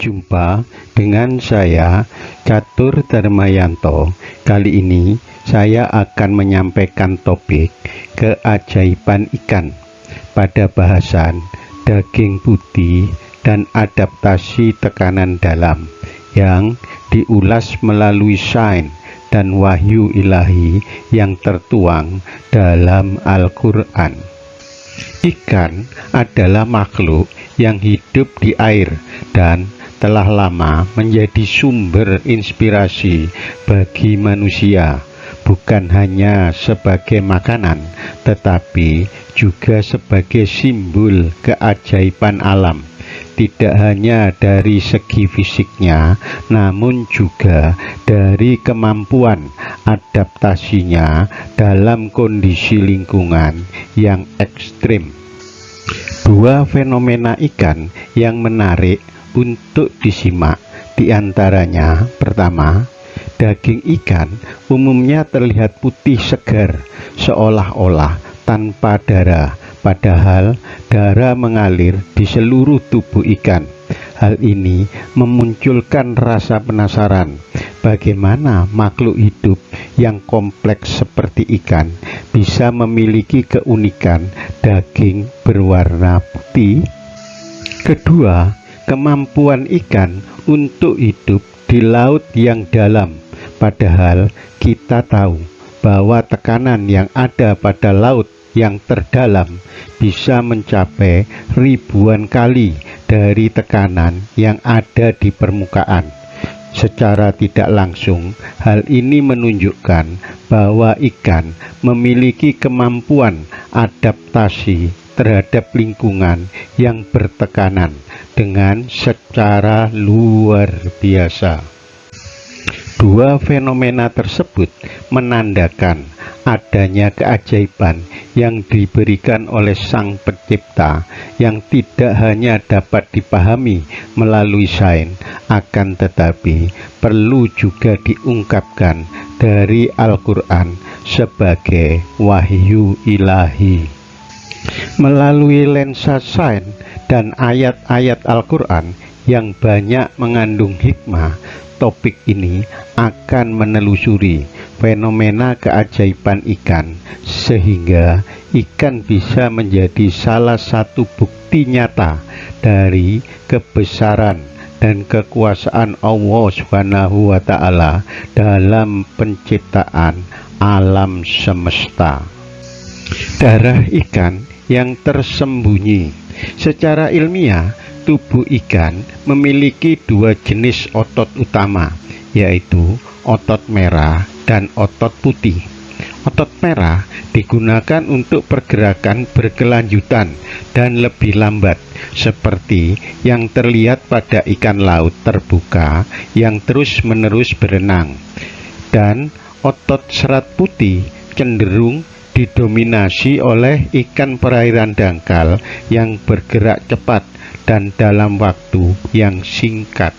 Jumpa dengan saya, Catur Darmayanto. Kali ini saya akan menyampaikan topik keajaiban ikan pada bahasan daging putih dan adaptasi tekanan dalam yang diulas melalui sains dan wahyu ilahi yang tertuang dalam Al-Quran. Ikan adalah makhluk yang hidup di air dan telah lama menjadi sumber inspirasi bagi manusia, bukan hanya sebagai makanan, tetapi juga sebagai simbol keajaiban alam. Tidak hanya dari segi fisiknya, namun juga dari kemampuan adaptasinya dalam kondisi lingkungan yang ekstrim. Dua fenomena ikan yang menarik untuk disimak diantaranya: pertama, daging ikan umumnya terlihat putih segar, seolah-olah tanpa darah, padahal darah mengalir di seluruh tubuh ikan. Hal ini memunculkan rasa penasaran, bagaimana makhluk hidup yang kompleks seperti ikan bisa memiliki keunikan daging berwarna putih. Kedua, kemampuan ikan untuk hidup di laut yang dalam, padahal kita tahu bahwa tekanan yang ada pada laut yang terdalam bisa mencapai ribuan kali dari tekanan yang ada di permukaan. Secara tidak langsung, hal ini menunjukkan bahwa ikan memiliki kemampuan adaptasi terhadap lingkungan yang bertekanan dengan secara luar biasa. Dua fenomena tersebut menandakan adanya keajaiban yang diberikan oleh Sang Pencipta yang tidak hanya dapat dipahami melalui sains, akan tetapi perlu juga diungkapkan dari Al-Quran sebagai wahyu ilahi. Melalui lensa sains dan ayat-ayat Al-Quran yang banyak mengandung hikmah, topik ini akan menelusuri fenomena keajaiban ikan, sehingga ikan bisa menjadi salah satu bukti nyata dari kebesaran dan kekuasaan Allah Subhanahu wa Ta'ala dalam penciptaan alam semesta. Darah ikan yang tersembunyi. Secara ilmiah, tubuh ikan memiliki dua jenis otot utama, yaitu otot merah dan otot putih. Otot merah digunakan untuk pergerakan berkelanjutan dan lebih lambat, seperti yang terlihat pada ikan laut terbuka yang terus-menerus berenang. Dan otot serat putih cenderung didominasi oleh ikan perairan dangkal yang bergerak cepat dan dalam waktu yang singkat.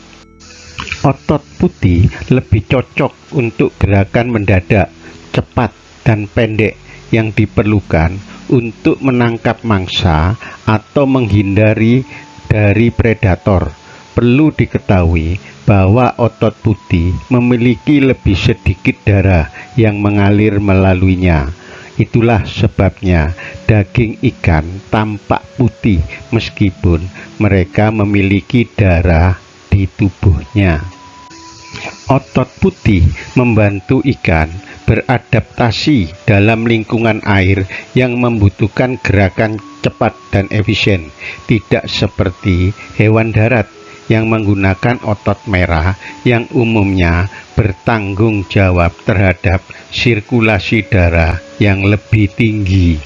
Otot putih lebih cocok untuk gerakan mendadak, cepat, dan pendek yang diperlukan untuk menangkap mangsa atau menghindari dari predator. Perlu diketahui bahwa otot putih memiliki lebih sedikit darah yang mengalir melaluinya. Itulah sebabnya daging ikan tampak putih meskipun mereka memiliki darah di tubuhnya. Otot putih membantu ikan beradaptasi dalam lingkungan air yang membutuhkan gerakan cepat dan efisien, tidak seperti hewan darat yang menggunakan otot merah yang umumnya bertanggung jawab terhadap sirkulasi darah yang lebih tinggi.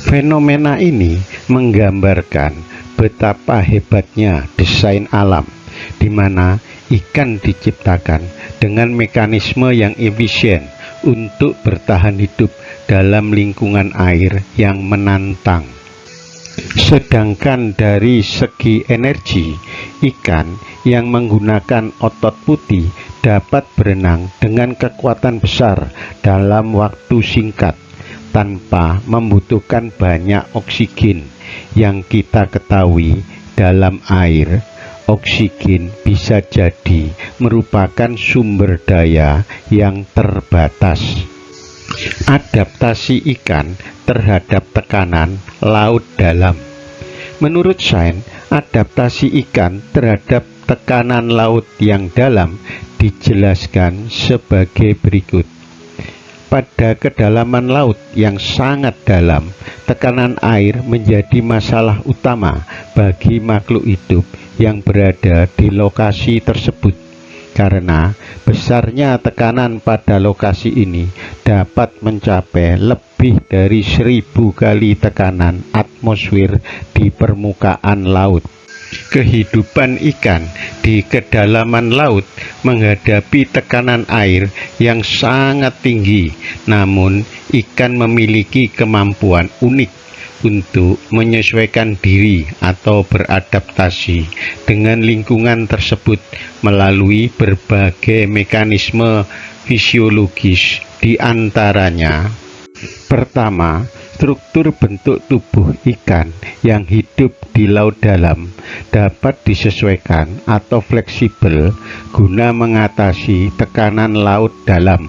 Fenomena ini menggambarkan betapa hebatnya desain alam, di mana ikan diciptakan dengan mekanisme yang efisien untuk bertahan hidup dalam lingkungan air yang menantang. Sedangkan dari segi energi, ikan yang menggunakan otot putih dapat berenang dengan kekuatan besar dalam waktu singkat tanpa membutuhkan banyak oksigen yang kita ketahui dalam air. oksigen bisa jadi merupakan sumber daya yang terbatas. Adaptasi ikan terhadap tekanan laut dalam. Menurut sains, adaptasi ikan terhadap tekanan laut yang dalam dijelaskan sebagai berikut. Pada kedalaman laut yang sangat dalam, tekanan air menjadi masalah utama bagi makhluk hidup yang berada di lokasi tersebut. Karena besarnya tekanan pada lokasi ini dapat mencapai lebih dari 1000 kali tekanan atmosfer di permukaan laut. Kehidupan ikan di kedalaman laut menghadapi tekanan air yang sangat tinggi, namun ikan memiliki kemampuan unik untuk menyesuaikan diri atau beradaptasi dengan lingkungan tersebut melalui berbagai mekanisme fisiologis. Di antaranya, pertama, struktur bentuk tubuh ikan yang hidup di laut dalam dapat disesuaikan atau fleksibel guna mengatasi tekanan laut dalam,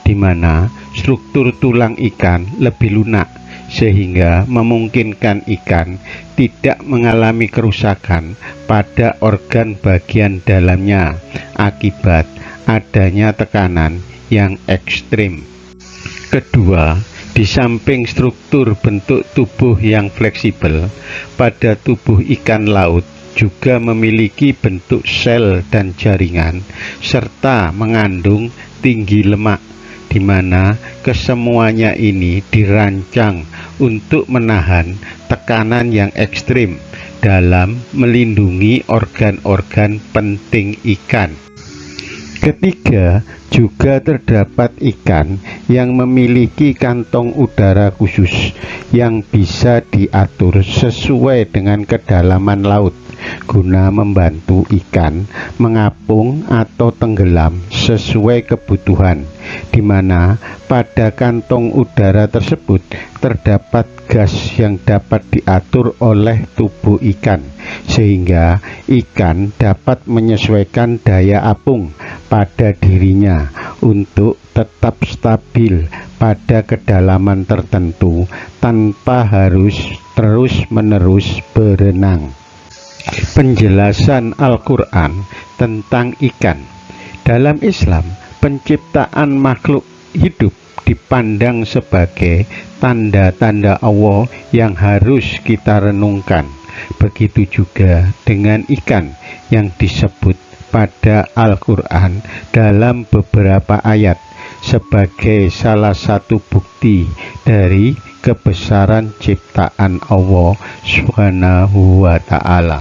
di mana struktur tulang ikan lebih lunak sehingga memungkinkan ikan tidak mengalami kerusakan pada organ bagian dalamnya akibat adanya tekanan yang ekstrim. Kedua, di samping struktur bentuk tubuh yang fleksibel, pada tubuh ikan laut juga memiliki bentuk sel dan jaringan serta mengandung tinggi lemak, di mana kesemuanya ini dirancang untuk menahan tekanan yang ekstrim dalam melindungi organ-organ penting ikan. Ketiga, juga terdapat ikan yang memiliki kantong udara khusus yang bisa diatur sesuai dengan kedalaman laut guna membantu ikan mengapung atau tenggelam sesuai kebutuhan, di mana pada kantong udara tersebut terdapat gas yang dapat diatur oleh tubuh ikan sehingga ikan dapat menyesuaikan daya apung pada dirinya untuk tetap stabil pada kedalaman tertentu tanpa harus terus-menerus berenang. Penjelasan Al-Quran tentang ikan. Dalam Islam, penciptaan makhluk hidup dipandang sebagai tanda-tanda Allah yang harus kita renungkan. Begitu juga dengan ikan yang disebut pada Al-Quran dalam beberapa ayat sebagai salah satu bukti dari kebesaran ciptaan Allah Subhanahu wa Ta'ala.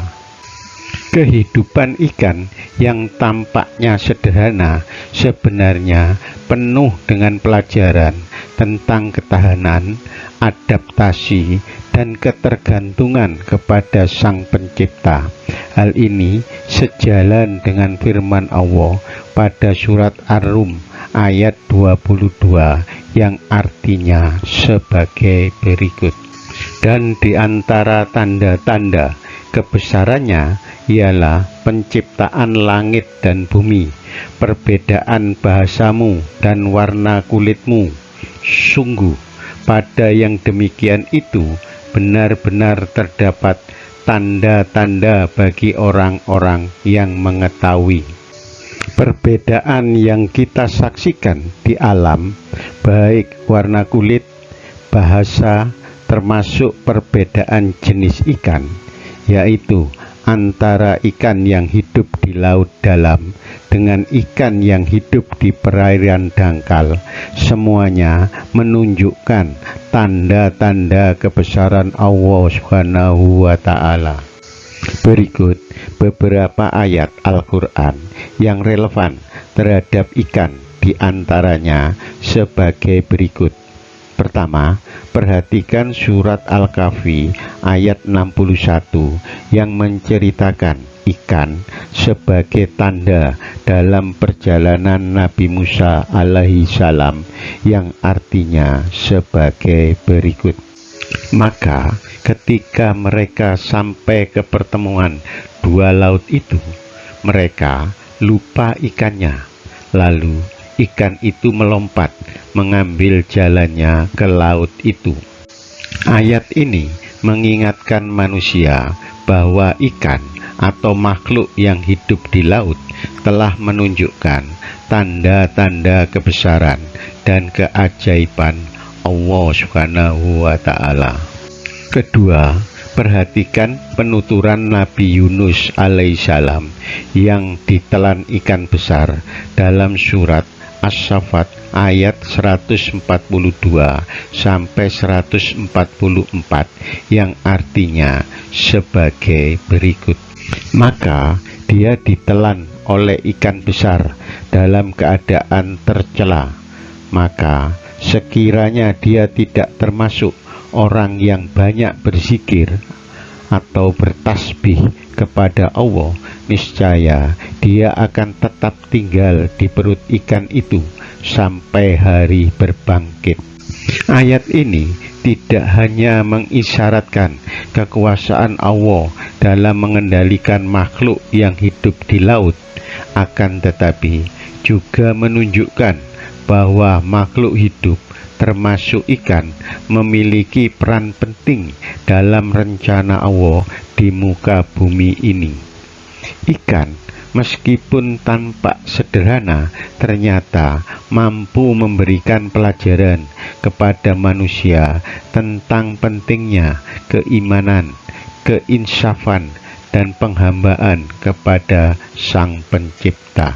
Kehidupan ikan yang tampaknya sederhana sebenarnya penuh dengan pelajaran tentang ketahanan, adaptasi, dan ketergantungan kepada Sang Pencipta. Hal ini sejalan dengan firman Allah pada surat Ar-Rum ayat 22 yang artinya sebagai berikut. Dan di antara tanda-tanda kebesarannya ialah penciptaan langit dan bumi, perbedaan bahasamu dan warna kulitmu. Sungguh, pada yang demikian itu benar-benar terdapat tanda-tanda bagi orang-orang yang mengetahui. Perbedaan yang kita saksikan di alam, baik warna kulit, bahasa, termasuk perbedaan jenis ikan, yaitu antara ikan yang hidup di laut dalam dengan ikan yang hidup di perairan dangkal, semuanya menunjukkan tanda-tanda kebesaran Allah Subhanahu wa Ta'ala. Berikut beberapa ayat Al-Quran yang relevan terhadap ikan, di antaranya sebagai berikut. Pertama, perhatikan surat Al-Kahfi ayat 61 yang menceritakan ikan sebagai tanda dalam perjalanan Nabi Musa alaihi salam, yang artinya sebagai berikut. Maka ketika mereka sampai ke pertemuan dua laut itu, mereka lupa ikannya. Lalu ikan itu melompat mengambil jalannya ke laut itu. Ayat ini mengingatkan manusia bahwa ikan atau makhluk yang hidup di laut telah menunjukkan tanda-tanda kebesaran dan keajaiban Allah Subhanahu wa Ta'ala. Kedua, perhatikan penuturan Nabi Yunus alaihissalam yang ditelan ikan besar dalam surat As-Saffat ayat 142 sampai 144 yang artinya sebagai berikut. Maka dia ditelan oleh ikan besar dalam keadaan tercela. Maka sekiranya dia tidak termasuk orang yang banyak berzikir atau bertasbih kepada Allah, niscaya dia akan tetap tinggal di perut ikan itu sampai hari berbangkit. Ayat ini tidak hanya mengisyaratkan kekuasaan Allah dalam mengendalikan makhluk yang hidup di laut, akan tetapi juga menunjukkan bahwa makhluk hidup termasuk ikan memiliki peran penting dalam rencana Allah di muka bumi ini. Ikan meskipun tampak sederhana ternyata mampu memberikan pelajaran kepada manusia tentang pentingnya keimanan, keinsafan, dan penghambaan kepada Sang Pencipta.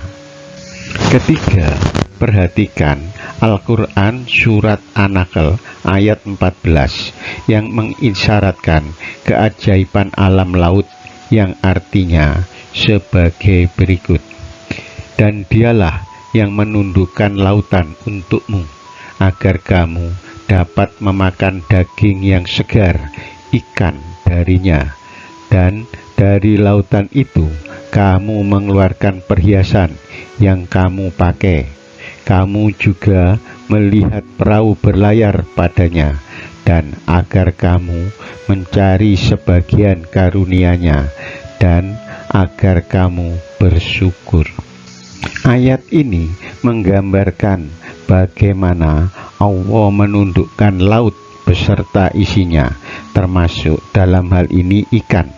Ketiga, perhatikan Al-Quran surat An-Nahl ayat 14 yang mengisyaratkan keajaiban alam laut yang artinya sebagai berikut. Dan dialah yang menundukkan lautan untukmu agar kamu dapat memakan daging yang segar ikan darinya, dan dari lautan itu kamu mengeluarkan perhiasan yang kamu pakai. Kamu juga melihat perahu berlayar padanya, dan agar kamu mencari sebagian karunia-Nya, dan agar kamu bersyukur. Ayat ini menggambarkan bagaimana Allah menundukkan laut beserta isinya, termasuk dalam hal ini ikan,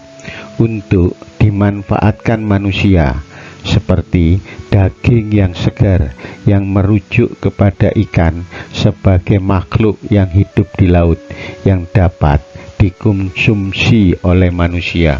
untuk dimanfaatkan manusia, seperti daging yang segar yang merujuk kepada ikan sebagai makhluk yang hidup di laut yang dapat dikonsumsi oleh manusia.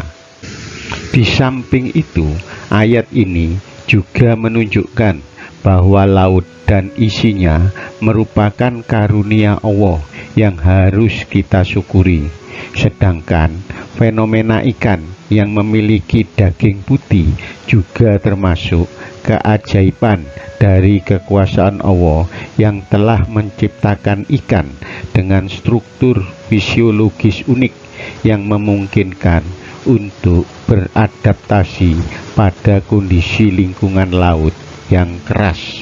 Di samping itu, ayat ini juga menunjukkan bahwa laut dan isinya merupakan karunia Allah yang harus kita syukuri. Sedangkan fenomena ikan yang memiliki daging putih juga termasuk keajaiban dari kekuasaan Allah yang telah menciptakan ikan dengan struktur fisiologis unik yang memungkinkan untuk beradaptasi pada kondisi lingkungan laut yang keras.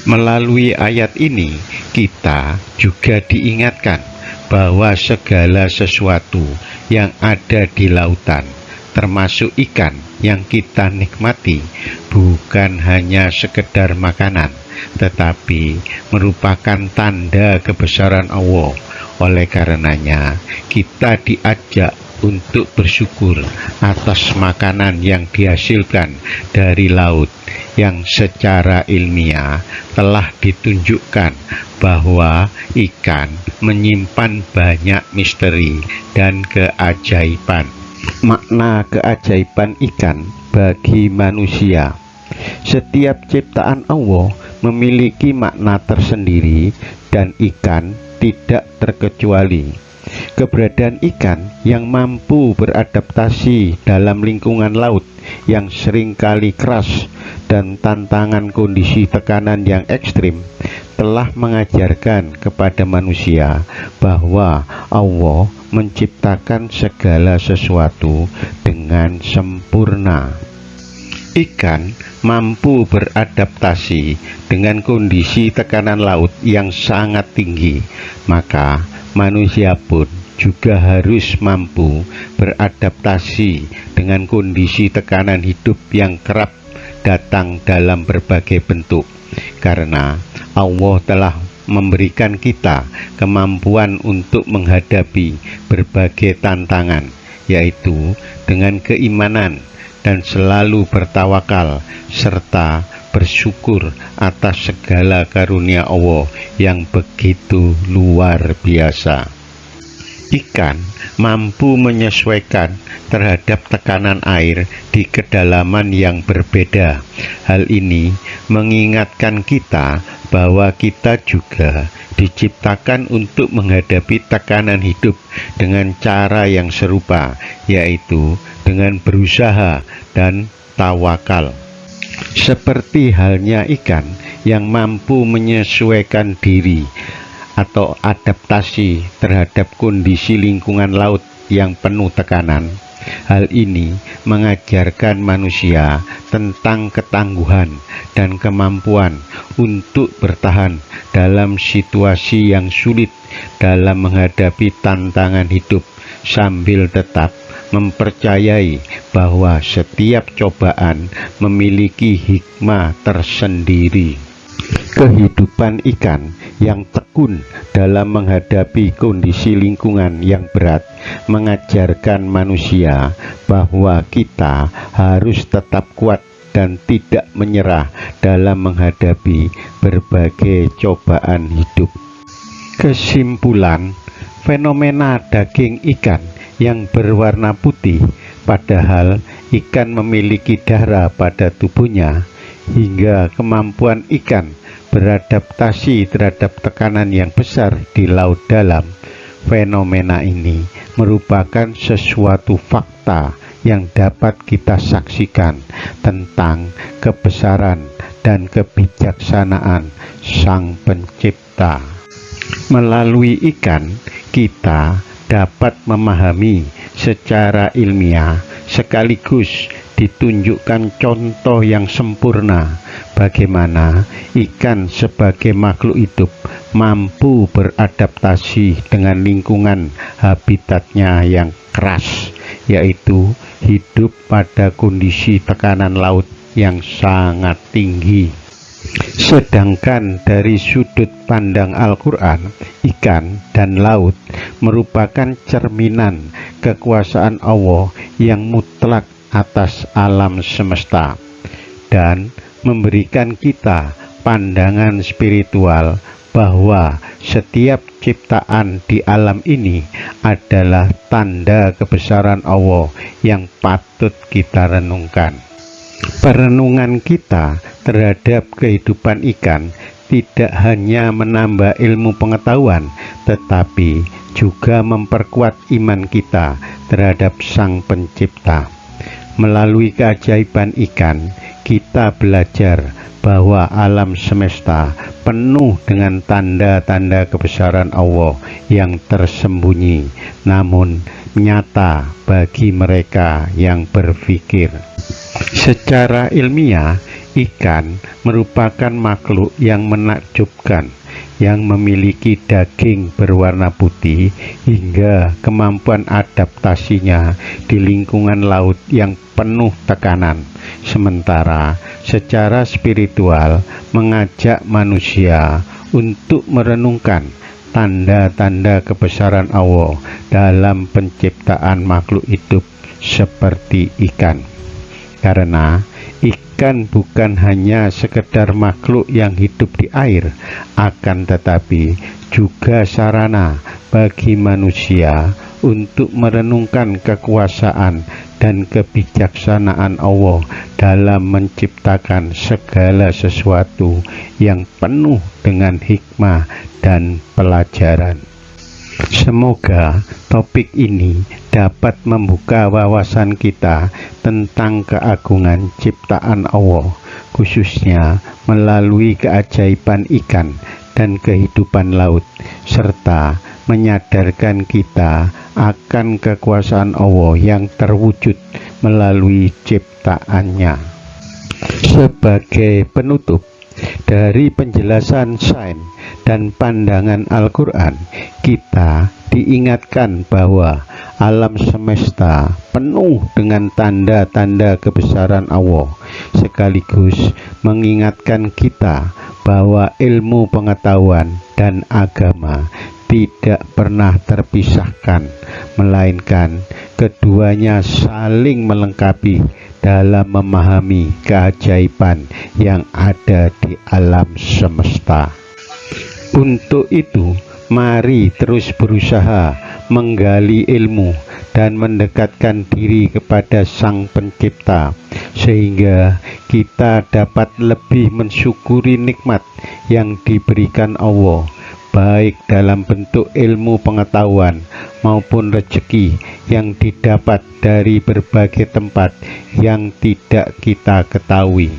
Melalui ayat ini, kita juga diingatkan bahwa segala sesuatu yang ada di lautan, termasuk ikan yang kita nikmati, bukan hanya sekedar makanan, tetapi merupakan tanda kebesaran Allah. Oleh karenanya, kita diajak untuk bersyukur atas makanan yang dihasilkan dari laut, yang secara ilmiah telah ditunjukkan bahwa ikan menyimpan banyak misteri dan keajaiban. Makna keajaiban ikan bagi manusia. Setiap ciptaan Allah memiliki makna tersendiri, dan ikan tidak terkecuali. Keberadaan ikan yang mampu beradaptasi dalam lingkungan laut yang seringkali keras dan tantangan kondisi tekanan yang ekstrim telah mengajarkan kepada manusia bahwa Allah menciptakan segala sesuatu dengan sempurna. Ikan mampu beradaptasi dengan kondisi tekanan laut yang sangat tinggi, maka manusia pun juga harus mampu beradaptasi dengan kondisi tekanan hidup yang kerap datang dalam berbagai bentuk, karena Allah telah memberikan kita kemampuan untuk menghadapi berbagai tantangan, yaitu dengan keimanan dan selalu bertawakal serta bersyukur atas segala karunia Allah yang begitu luar biasa. Ikan mampu menyesuaikan terhadap tekanan air di kedalaman yang berbeda. Hal ini mengingatkan kita bahwa kita juga diciptakan untuk menghadapi tekanan hidup dengan cara yang serupa, yaitu dengan berusaha dan tawakal. Seperti halnya ikan yang mampu menyesuaikan diri atau adaptasi terhadap kondisi lingkungan laut yang penuh tekanan. Hal ini mengajarkan manusia tentang ketangguhan dan kemampuan untuk bertahan dalam situasi yang sulit dalam menghadapi tantangan hidup, sambil tetap mempercayai bahwa setiap cobaan memiliki hikmah tersendiri. Kehidupan ikan yang tekun dalam menghadapi kondisi lingkungan yang berat mengajarkan manusia bahwa kita harus tetap kuat dan tidak menyerah dalam menghadapi berbagai cobaan hidup. Kesimpulan, fenomena daging ikan yang berwarna putih, padahal ikan memiliki darah pada tubuhnya, hingga kemampuan ikan beradaptasi terhadap tekanan yang besar di laut dalam. Fenomena ini merupakan sesuatu fakta yang dapat kita saksikan tentang kebesaran dan kebijaksanaan Sang Pencipta. Melalui ikan, kita dapat memahami secara ilmiah sekaligus ditunjukkan contoh yang sempurna bagaimana ikan sebagai makhluk hidup mampu beradaptasi dengan lingkungan habitatnya yang keras, yaitu hidup pada kondisi tekanan laut yang sangat tinggi. Sedangkan dari sudut pandang Al-Quran, ikan dan laut merupakan cerminan kekuasaan Allah yang mutlak atas alam semesta dan memberikan kita pandangan spiritual bahwa setiap ciptaan di alam ini adalah tanda kebesaran Allah yang patut kita renungkan. Perenungan kita terhadap kehidupan ikan tidak hanya menambah ilmu pengetahuan, tetapi juga memperkuat iman kita terhadap Sang Pencipta. Melalui keajaiban ikan, kita belajar bahwa alam semesta penuh dengan tanda-tanda kebesaran Allah yang tersembunyi, namun nyata bagi mereka yang berpikir. Secara ilmiah, ikan merupakan makhluk yang menakjubkan, yang memiliki daging berwarna putih hingga kemampuan adaptasinya di lingkungan laut yang penuh tekanan. Sementara secara spiritual mengajak manusia untuk merenungkan tanda-tanda kebesaran Allah dalam penciptaan makhluk hidup seperti ikan. Karena ikan bukan hanya sekedar makhluk yang hidup di air, akan tetapi juga sarana bagi manusia untuk merenungkan kekuasaan dan kebijaksanaan Allah dalam menciptakan segala sesuatu yang penuh dengan hikmah dan pelajaran. Semoga topik ini dapat membuka wawasan kita tentang keagungan ciptaan Allah, khususnya melalui keajaiban ikan dan kehidupan laut, serta menyadarkan kita akan kekuasaan Allah yang terwujud melalui ciptaannya. Sebagai penutup, dari penjelasan sains dan pandangan Al-Quran, kita diingatkan bahwa alam semesta penuh dengan tanda-tanda kebesaran Allah, sekaligus mengingatkan kita bahwa ilmu pengetahuan dan agama tidak pernah terpisahkan, melainkan keduanya saling melengkapi dalam memahami keajaiban yang ada di alam semesta. Untuk itu, mari terus berusaha menggali ilmu dan mendekatkan diri kepada Sang Pencipta, sehingga kita dapat lebih mensyukuri nikmat yang diberikan Allah, baik dalam bentuk ilmu pengetahuan maupun rezeki yang didapat dari berbagai tempat yang tidak kita ketahui.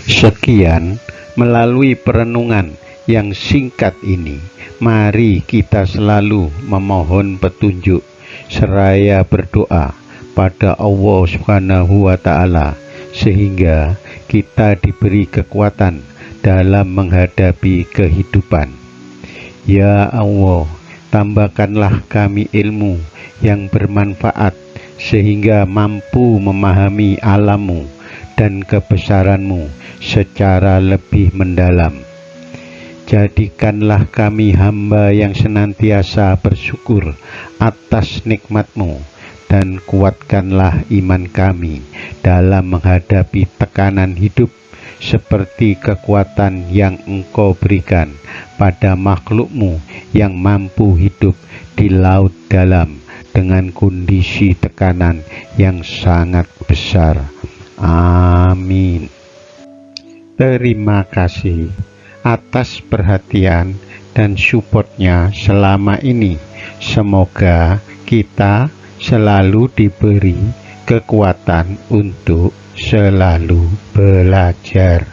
Sekian melalui perenungan yang singkat ini, mari kita selalu memohon petunjuk seraya berdoa pada Allah Subhanahu wa Ta'ala, sehingga kita diberi kekuatan dalam menghadapi kehidupan. Ya Allah, tambahkanlah kami ilmu yang bermanfaat sehingga mampu memahami alam-Mu dan kebesaran-Mu secara lebih mendalam. Jadikanlah kami hamba yang senantiasa bersyukur atas nikmat-Mu, dan kuatkanlah iman kami dalam menghadapi tekanan hidup, seperti kekuatan yang Engkau berikan pada makhluk-Mu yang mampu hidup di laut dalam dengan kondisi tekanan yang sangat besar. Amin. Terima kasih atas perhatian dan supportnya selama ini. Semoga kita selalu diberi kekuatan untuk selalu belajar.